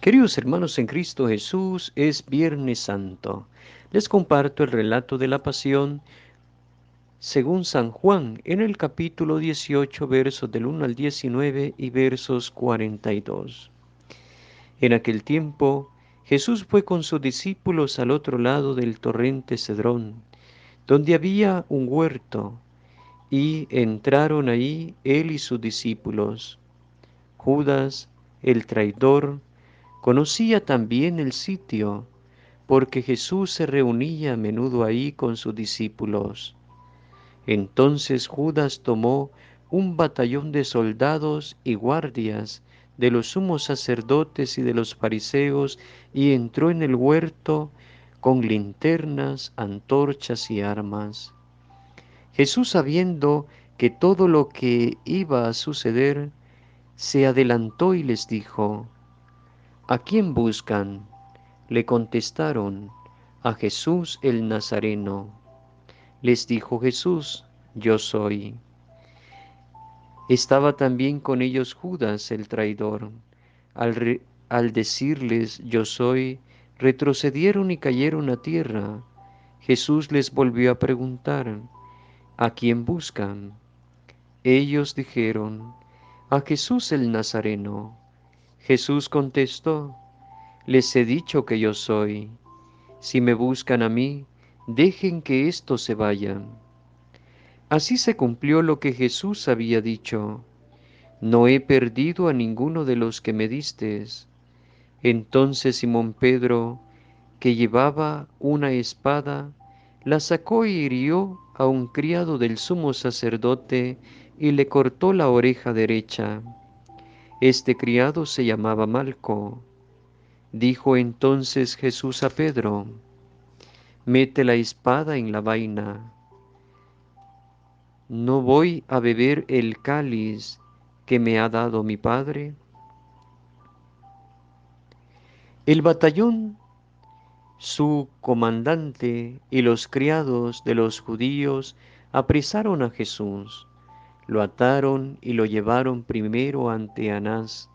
Queridos hermanos en Cristo Jesús, es Viernes Santo. Les comparto el relato de la Pasión según San Juan en el capítulo 18, versos del 1 al 19 y versos 42. En aquel tiempo, Jesús fue con sus discípulos al otro lado del torrente Cedrón, donde había un huerto, y entraron ahí él y sus discípulos. Judas, el traidor, conocía también el sitio, porque Jesús se reunía a menudo ahí con sus discípulos. Entonces Judas tomó un batallón de soldados y guardias de los sumos sacerdotes y de los fariseos y entró en el huerto con linternas, antorchas y armas. Jesús, sabiendo que todo lo que iba a suceder, se adelantó y les dijo: ¿A quién buscan? Le contestaron: a Jesús el Nazareno. Les dijo Jesús: yo soy. Estaba también con ellos Judas el traidor. Al decirles: yo soy, retrocedieron y cayeron a tierra. Jesús les volvió a preguntar: ¿a quién buscan? Ellos dijeron: a Jesús el Nazareno. Jesús contestó: les he dicho que yo soy. Si me buscan a mí, dejen que éstos se vayan. Así se cumplió lo que Jesús había dicho: no he perdido a ninguno de los que me distes. Entonces Simón Pedro, que llevaba una espada, la sacó y hirió a un criado del sumo sacerdote y le cortó la oreja derecha. Este criado se llamaba Malco. Dijo entonces Jesús a Pedro: mete la espada en la vaina. ¿No voy a beber el cáliz que me ha dado mi Padre? El batallón, su comandante y los criados de los judíos apresaron a Jesús, lo ataron y lo llevaron primero ante Anás,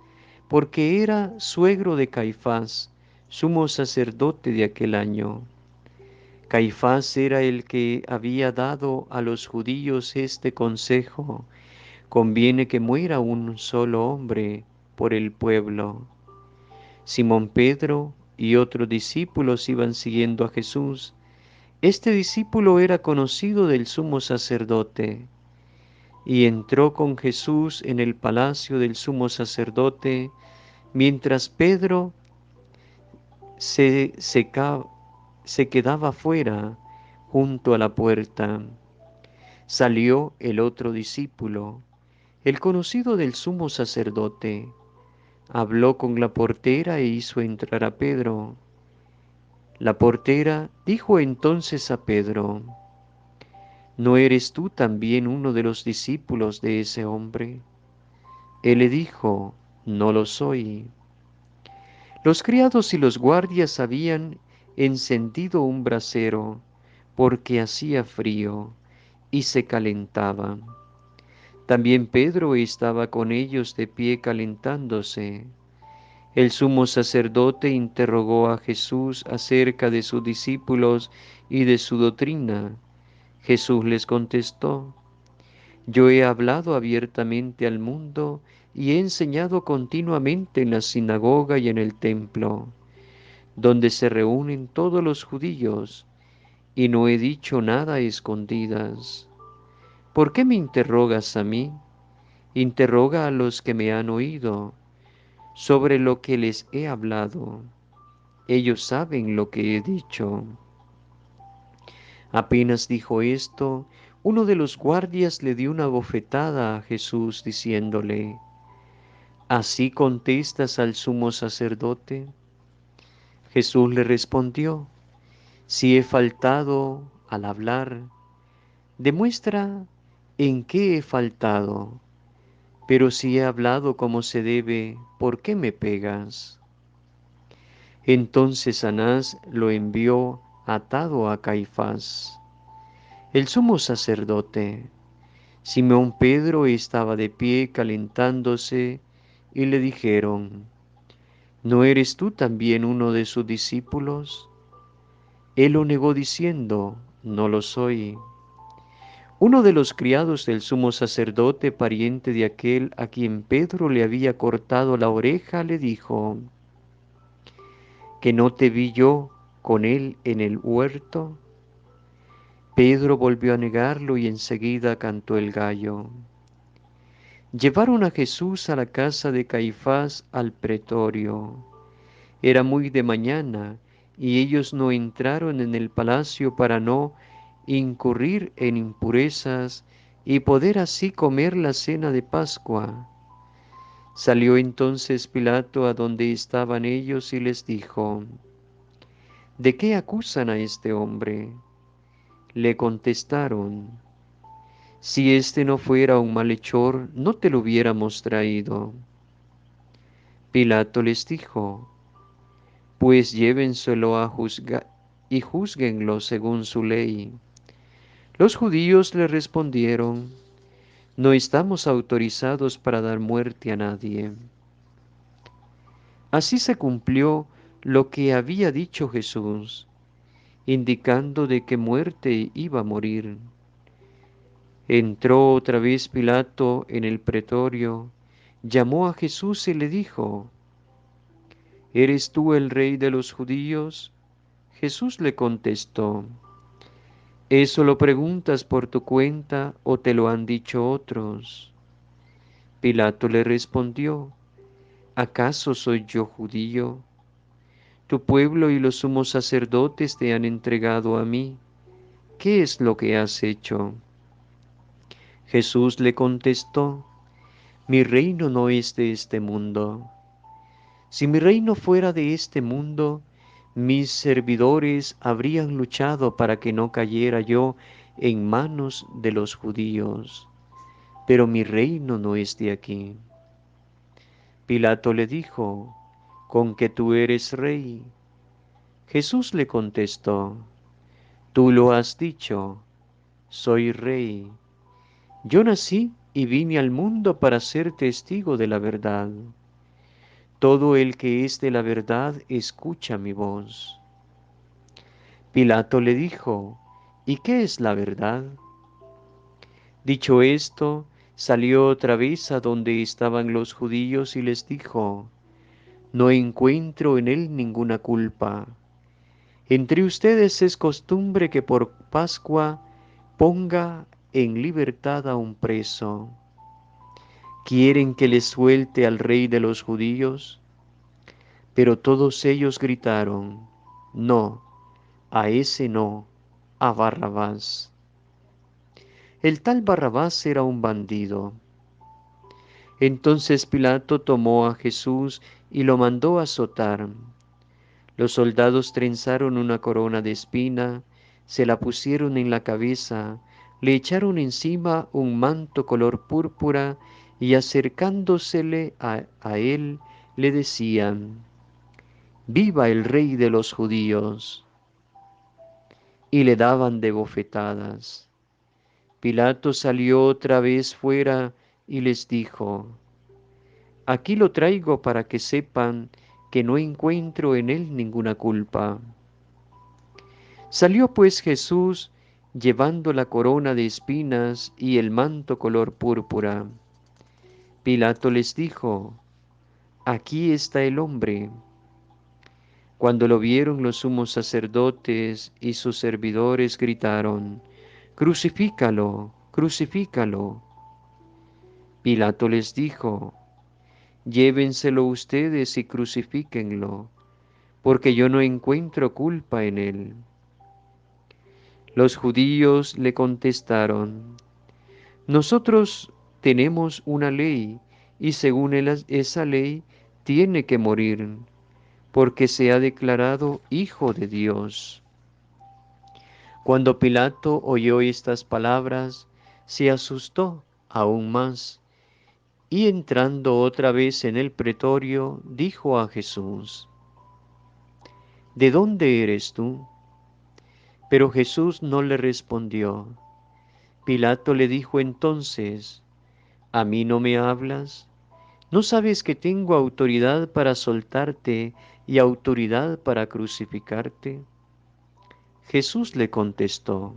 porque era suegro de Caifás, sumo sacerdote de aquel año. Caifás era el que había dado a los judíos este consejo: conviene que muera un solo hombre por el pueblo. Simón Pedro y otros discípulos iban siguiendo a Jesús. Este discípulo era conocido del sumo sacerdote, y entró con Jesús en el palacio del sumo sacerdote, mientras Pedro se, seca- se quedaba fuera, junto a la puerta. Salió el otro discípulo, el conocido del sumo sacerdote, habló con la portera e hizo entrar a Pedro. La portera dijo entonces a Pedro: ¿no eres tú también uno de los discípulos de ese hombre? Él le dijo: no lo soy. Los criados y los guardias habían encendido un brasero, porque hacía frío, y se calentaba. También Pedro estaba con ellos de pie calentándose. El sumo sacerdote interrogó a Jesús acerca de sus discípulos y de su doctrina. Jesús les contestó: yo he hablado abiertamente al mundo y he enseñado continuamente en la sinagoga y en el templo, donde se reúnen todos los judíos, y no he dicho nada a escondidas. ¿Por qué me interrogas a mí? Interroga a los que me han oído sobre lo que les he hablado. Ellos saben lo que he dicho. Apenas dijo esto, uno de los guardias le dio una bofetada a Jesús diciéndole: ¿así contestas al sumo sacerdote? Jesús le respondió: si he faltado al hablar, demuestra en qué he faltado, pero si he hablado como se debe, ¿por qué me pegas? Entonces Anás lo envió atado a Caifás, el sumo sacerdote. Simón Pedro estaba de pie calentándose y le dijeron: ¿No eres tú también uno de sus discípulos? Él lo negó diciendo, no lo soy. Uno de los criados del sumo sacerdote, pariente de aquel a quien Pedro le había cortado la oreja, le dijo, ¿que no te vi yo con él en el huerto? Pedro volvió a negarlo y enseguida cantó el gallo. Llevaron a Jesús a la casa de Caifás al pretorio. Era muy de mañana y ellos no entraron en el palacio para no incurrir en impurezas y poder así comer la cena de Pascua. Salió entonces Pilato a donde estaban ellos y les dijo, ¿de qué acusan a este hombre? Le contestaron, si este no fuera un malhechor, no te lo hubiéramos traído. Pilato les dijo, pues llévenselo a juzgar y júzguenlo según su ley. Los judíos le respondieron, no estamos autorizados para dar muerte a nadie. Así se cumplió lo que había dicho Jesús, indicando de qué muerte iba a morir. Entró otra vez Pilato en el pretorio, llamó a Jesús y le dijo, ¿eres tú el rey de los judíos? Jesús le contestó, ¿eso lo preguntas por tu cuenta o te lo han dicho otros? Pilato le respondió, ¿acaso soy yo judío? Tu pueblo y los sumos sacerdotes te han entregado a mí. ¿Qué es lo que has hecho? Jesús le contestó, mi reino no es de este mundo. Si mi reino fuera de este mundo, mis servidores habrían luchado para que no cayera yo en manos de los judíos, pero mi reino no es de aquí. Pilato le dijo, ¿con que tú eres rey? Jesús le contestó, tú lo has dicho, soy rey. Yo nací y vine al mundo para ser testigo de la verdad. Todo el que es de la verdad escucha mi voz. Pilato le dijo, ¿y qué es la verdad? Dicho esto, salió otra vez a donde estaban los judíos y les dijo, no encuentro en él ninguna culpa. Entre ustedes es costumbre que por Pascua ponga en libertad a un preso. ¿Quieren que les suelte al rey de los judíos? Pero todos ellos gritaron, no, a ese no, a Barrabás. El tal Barrabás era un bandido. Entonces Pilato tomó a Jesús y lo mandó azotar. Los soldados trenzaron una corona de espina, se la pusieron en la cabeza, le echaron encima un manto color púrpura y acercándosele a él le decían, «Viva el Rey de los judíos», y le daban de bofetadas. Pilato salió otra vez fuera y les dijo, «Aquí lo traigo para que sepan que no encuentro en él ninguna culpa». Salió pues Jesús llevando la corona de espinas y el manto color púrpura. Pilato les dijo, «Aquí está el hombre». Cuando lo vieron los sumos sacerdotes y sus servidores gritaron, «Crucifícalo, crucifícalo». Pilato les dijo, «Llévenselo ustedes y crucifíquenlo, porque yo no encuentro culpa en él». Los judíos le contestaron, «Nosotros tenemos una ley, y según esa ley tiene que morir, porque se ha declarado Hijo de Dios». Cuando Pilato oyó estas palabras, se asustó aún más, y entrando otra vez en el pretorio, dijo a Jesús, «¿De dónde eres tú?». Pero Jesús no le respondió. Pilato le dijo entonces, «¿A mí no me hablas? ¿No sabes que tengo autoridad para soltarte y autoridad para crucificarte? Jesús le contestó,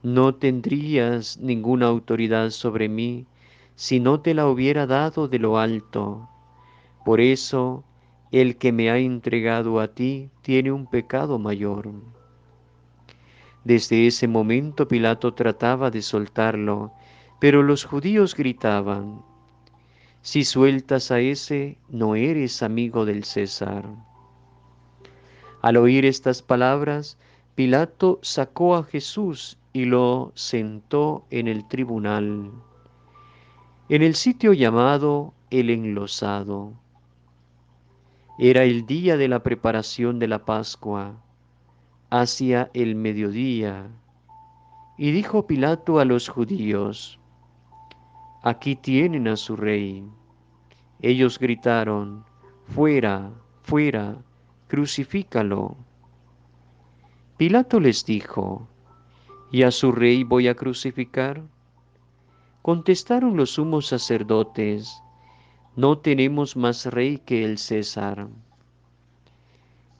no tendrías ninguna autoridad sobre mí si no te la hubiera dado de lo alto. Por eso, el que me ha entregado a ti tiene un pecado mayor. Desde ese momento Pilato trataba de soltarlo, pero los judíos gritaban, si sueltas a ese, no eres amigo del César. Al oír estas palabras, Pilato sacó a Jesús y lo sentó en el tribunal, en el sitio llamado el Enlosado. Era el día de la preparación de la Pascua, hacia el mediodía. Y dijo Pilato a los judíos, aquí tienen a su rey. Ellos gritaron, fuera, fuera, crucifícalo. Pilato les dijo, ¿y a su rey voy a crucificar? Contestaron los sumos sacerdotes, no tenemos más rey que el César.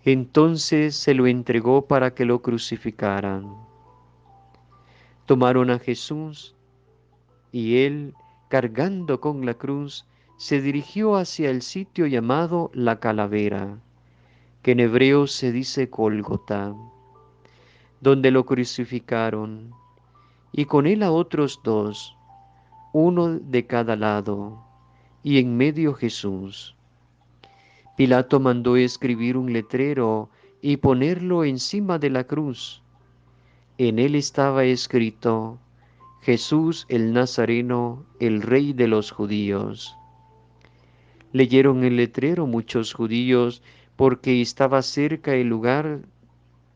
Entonces se lo entregó para que lo crucificaran. Tomaron a Jesús y él, cargando con la cruz, se dirigió hacia el sitio llamado la Calavera, que en hebreo se dice Gólgota, donde lo crucificaron, y con él a otros dos, uno de cada lado, y en medio Jesús. Pilato mandó escribir un letrero y ponerlo encima de la cruz. En él estaba escrito, Jesús el Nazareno, el Rey de los judíos. Leyeron el letrero muchos judíos porque estaba cerca el lugar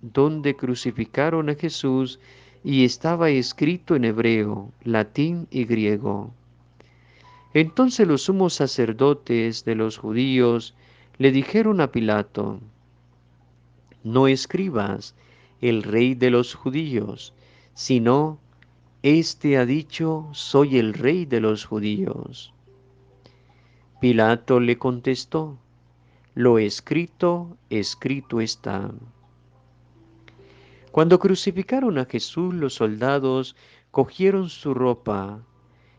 donde crucificaron a Jesús y estaba escrito en hebreo, latín y griego. Entonces los sumos sacerdotes de los judíos le dijeron a Pilato, no escribas el rey de los judíos, sino, éste ha dicho, soy el rey de los judíos. Pilato le contestó, lo escrito, escrito está. Cuando crucificaron a Jesús, los soldados cogieron su ropa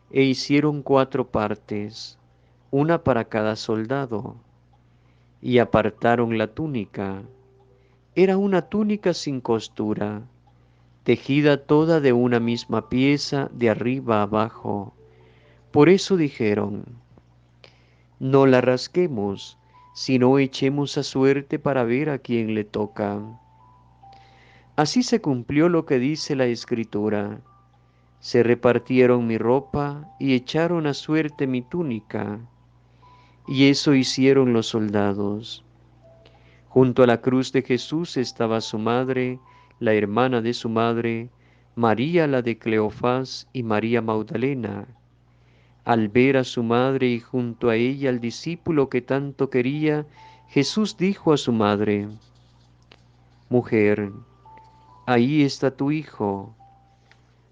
e hicieron 4 partes, una para cada soldado, y apartaron la túnica. Era una túnica sin costura, tejida toda de una misma pieza de arriba a abajo. Por eso dijeron, no la rasguemos, sino echemos a suerte para ver a quién le toca. Así se cumplió lo que dice la Escritura. Se repartieron mi ropa y echaron a suerte mi túnica. Y eso hicieron los soldados. Junto a la cruz de Jesús estaba su madre, la hermana de su madre, María la de Cleofás y María Magdalena. Al ver a su madre y junto a ella al discípulo que tanto quería, Jesús dijo a su madre, Mujer, ahí está tu hijo.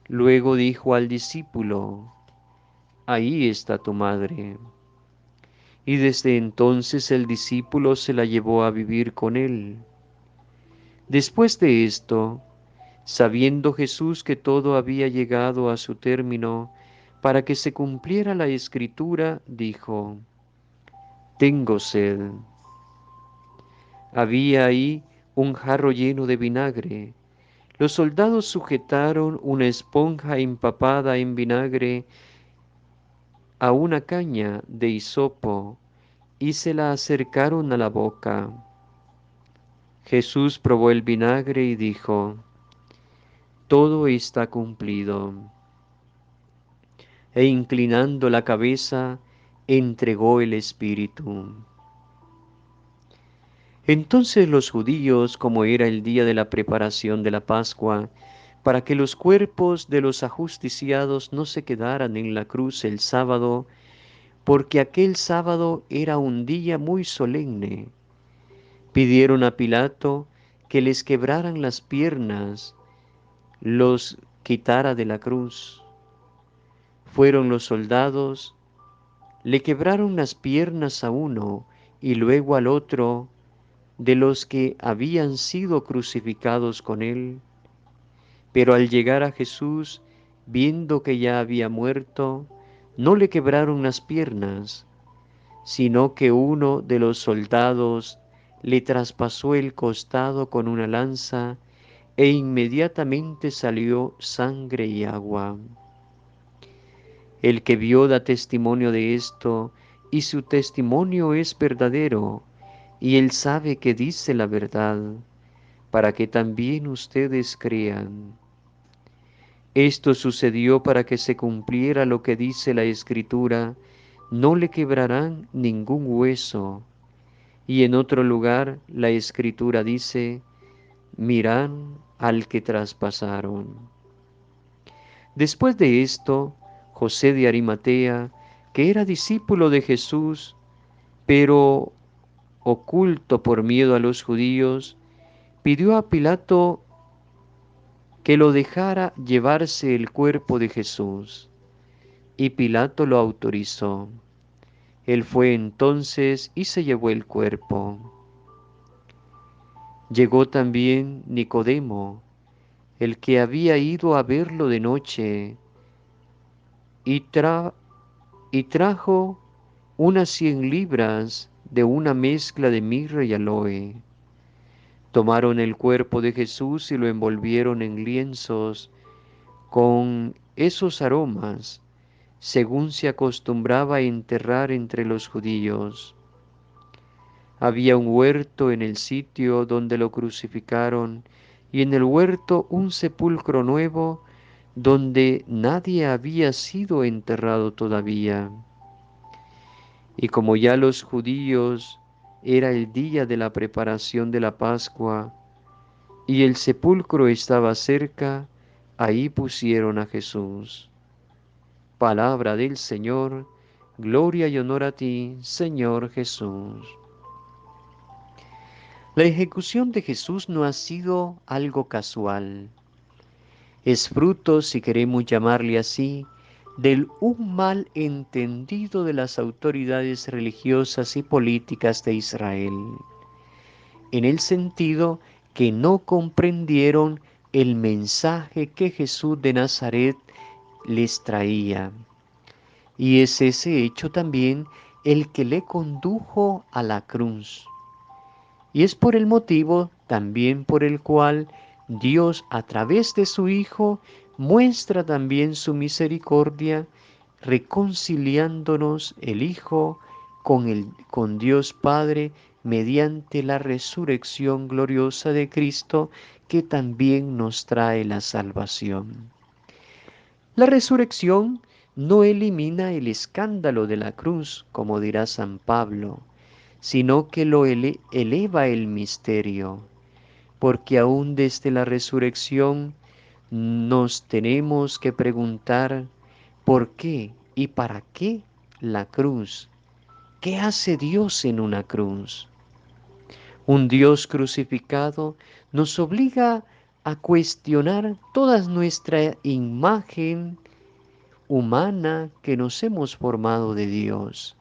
Luego dijo al discípulo, ahí está tu madre. Y desde entonces el discípulo se la llevó a vivir con él. Después de esto, sabiendo Jesús que todo había llegado a su término, para que se cumpliera la escritura, dijo, tengo sed. Había ahí un jarro lleno de vinagre. Los soldados sujetaron una esponja empapada en vinagre a una caña de hisopo y se la acercaron a la boca. Jesús probó el vinagre y dijo, todo está cumplido. E inclinando la cabeza, entregó el Espíritu. Entonces los judíos, como era el día de la preparación de la Pascua, para que los cuerpos de los ajusticiados no se quedaran en la cruz el sábado, porque aquel sábado era un día muy solemne, pidieron a Pilato que les quebraran las piernas, los quitara de la cruz. Fueron los soldados Le quebraron las piernas a uno y luego al otro de los que habían sido crucificados con él. Pero al llegar a Jesús, viendo que ya había muerto, no le quebraron las piernas, sino que uno de los soldados le traspasó el costado con una lanza e inmediatamente salió sangre y agua. El que vio da testimonio de esto, y su testimonio es verdadero, y él sabe que dice la verdad, para que también ustedes crean. Esto sucedió para que se cumpliera lo que dice la Escritura, no le quebrarán ningún hueso. Y en otro lugar la Escritura dice, miran al que traspasaron. Después de esto, José de Arimatea, que era discípulo de Jesús, pero oculto por miedo a los judíos, pidió a Pilato que lo dejara llevarse el cuerpo de Jesús, y Pilato lo autorizó. Él fue entonces y se llevó el cuerpo. Llegó también Nicodemo, el que había ido a verlo de noche, y, y trajo unas 100 libras de una mezcla de mirra y aloe. Tomaron el cuerpo de Jesús y lo envolvieron en lienzos con esos aromas, según se acostumbraba a enterrar entre los judíos. Había un huerto en el sitio donde lo crucificaron, y en el huerto un sepulcro nuevo donde nadie había sido enterrado todavía. Y como ya los judíos era el día de la preparación de la Pascua, y el sepulcro estaba cerca, ahí pusieron a Jesús. Palabra del Señor, gloria y honor a ti, Señor Jesús. La ejecución de Jesús no ha sido algo casual. Es fruto, si queremos llamarle así, del un mal entendido de las autoridades religiosas y políticas de Israel, en el sentido que no comprendieron el mensaje que Jesús de Nazaret les traía. Y es ese hecho también el que le condujo a la cruz. Y es por el motivo también por el cual Dios a través de su Hijo muestra también su misericordia, reconciliándonos el Hijo con Dios Padre mediante la resurrección gloriosa de Cristo, que también nos trae la salvación. La resurrección no elimina el escándalo de la cruz, como dirá San Pablo, sino que lo eleva el misterio, porque aún desde la resurrección nos tenemos que preguntar por qué y para qué la cruz. ¿Qué hace Dios en una cruz? Un Dios crucificado nos obliga a cuestionar toda nuestra imagen humana que nos hemos formado de Dios.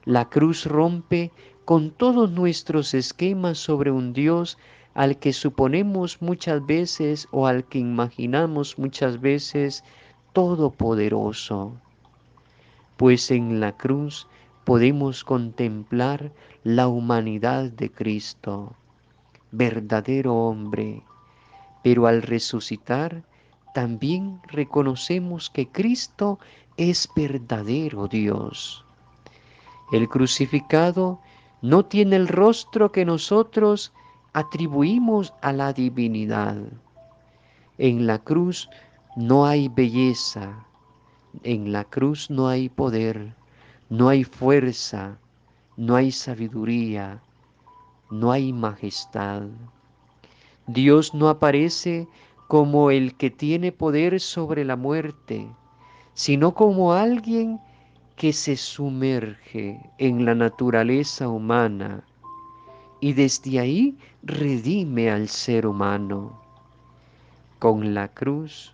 La cruz rompe con todos nuestros esquemas sobre un Dios al que suponemos muchas veces o al que imaginamos muchas veces todopoderoso, pues en la cruz podemos contemplar la humanidad de Cristo, verdadero hombre, pero al resucitar también reconocemos que Cristo es verdadero Dios. El crucificado no tiene el rostro que nosotros atribuimos a la divinidad. En la cruz no hay belleza, en la cruz no hay poder, no hay fuerza, no hay sabiduría, no hay majestad. Dios no aparece como el que tiene poder sobre la muerte, sino como alguien que se sumerge en la naturaleza humana y desde ahí redime al ser humano. Con la cruz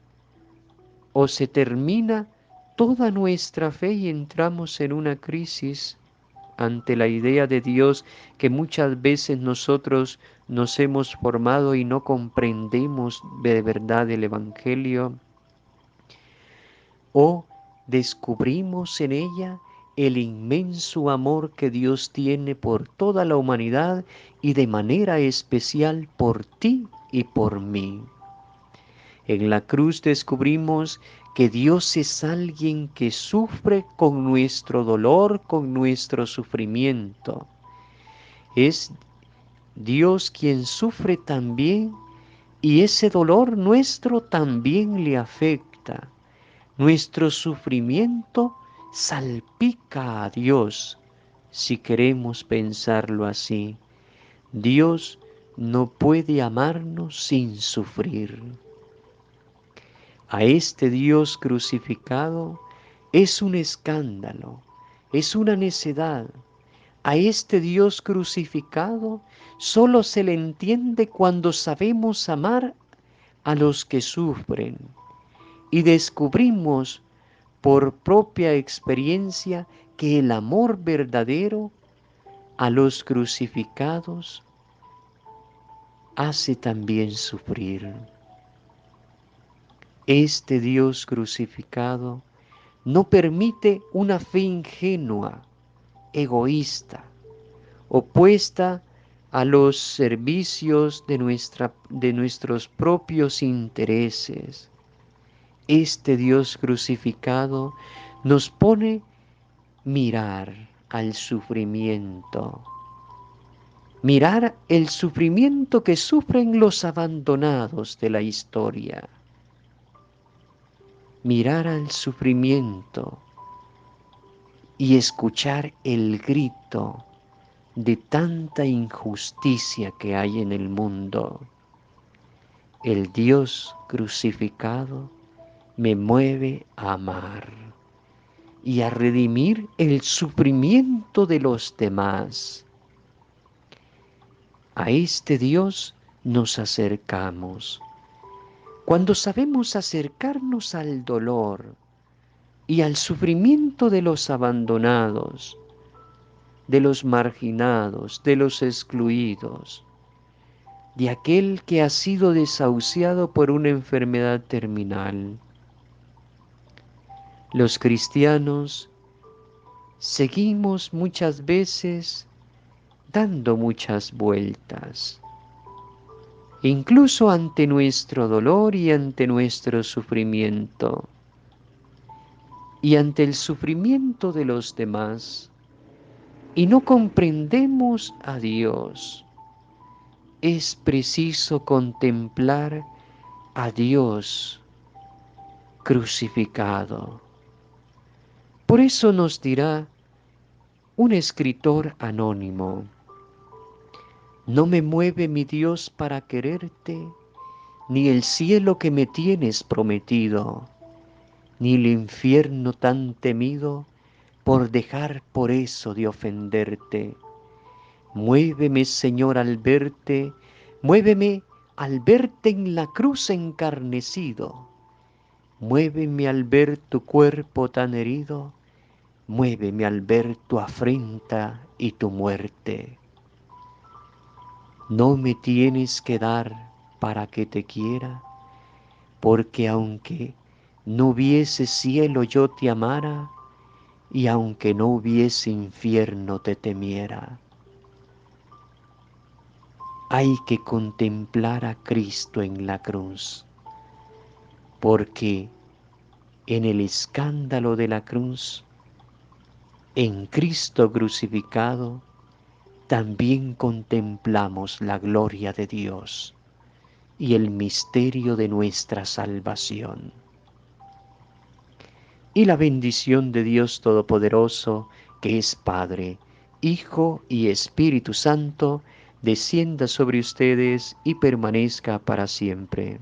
o se termina toda nuestra fe y entramos en una crisis ante la idea de Dios que muchas veces nosotros nos hemos formado y no comprendemos de verdad el Evangelio, o descubrimos en ella el inmenso amor que Dios tiene por toda la humanidad y de manera especial por ti y por mí. En la cruz descubrimos que Dios es alguien que sufre con nuestro dolor, con nuestro sufrimiento. Es Dios quien sufre también y ese dolor nuestro también le afecta. Nuestro sufrimiento salpica a Dios, si queremos pensarlo así. Dios no puede amarnos sin sufrir. A este Dios crucificado es un escándalo, es una necedad. A este Dios crucificado solo se le entiende cuando sabemos amar a los que sufren y descubrimos por propia experiencia que el amor verdadero a los crucificados hace también sufrir. Este Dios crucificado no permite una fe ingenua, egoísta, opuesta a los servicios de nuestros propios intereses. Este Dios crucificado nos pone mirar al sufrimiento, mirar el sufrimiento que sufren los abandonados de la historia, mirar al sufrimiento y escuchar el grito de tanta injusticia que hay en el mundo. El Dios crucificado me mueve a amar y a redimir el sufrimiento de los demás. A este Dios nos acercamos. Cuando sabemos acercarnos al dolor y al sufrimiento de los abandonados, de los marginados, de los excluidos, de aquel que ha sido desahuciado por una enfermedad terminal. Los cristianos seguimos muchas veces dando muchas vueltas, incluso ante nuestro dolor y ante nuestro sufrimiento, y ante el sufrimiento de los demás, y no comprendemos a Dios. Es preciso contemplar a Dios crucificado. Por eso nos dirá un escritor anónimo: no me mueve mi Dios para quererte, ni el cielo que me tienes prometido, ni el infierno tan temido por dejar por eso de ofenderte. Muéveme, Señor, al verte, muéveme al verte en la cruz encarnecido, muéveme al ver tu cuerpo tan herido, muéveme al ver tu afrenta y tu muerte. No me tienes que dar para que te quiera, porque aunque no hubiese cielo yo te amara, y aunque no hubiese infierno te temiera. Hay que contemplar a Cristo en la cruz, porque en el escándalo de la cruz, en Cristo crucificado, también contemplamos la gloria de Dios y el misterio de nuestra salvación. Y la bendición de Dios Todopoderoso, que es Padre, Hijo y Espíritu Santo, descienda sobre ustedes y permanezca para siempre.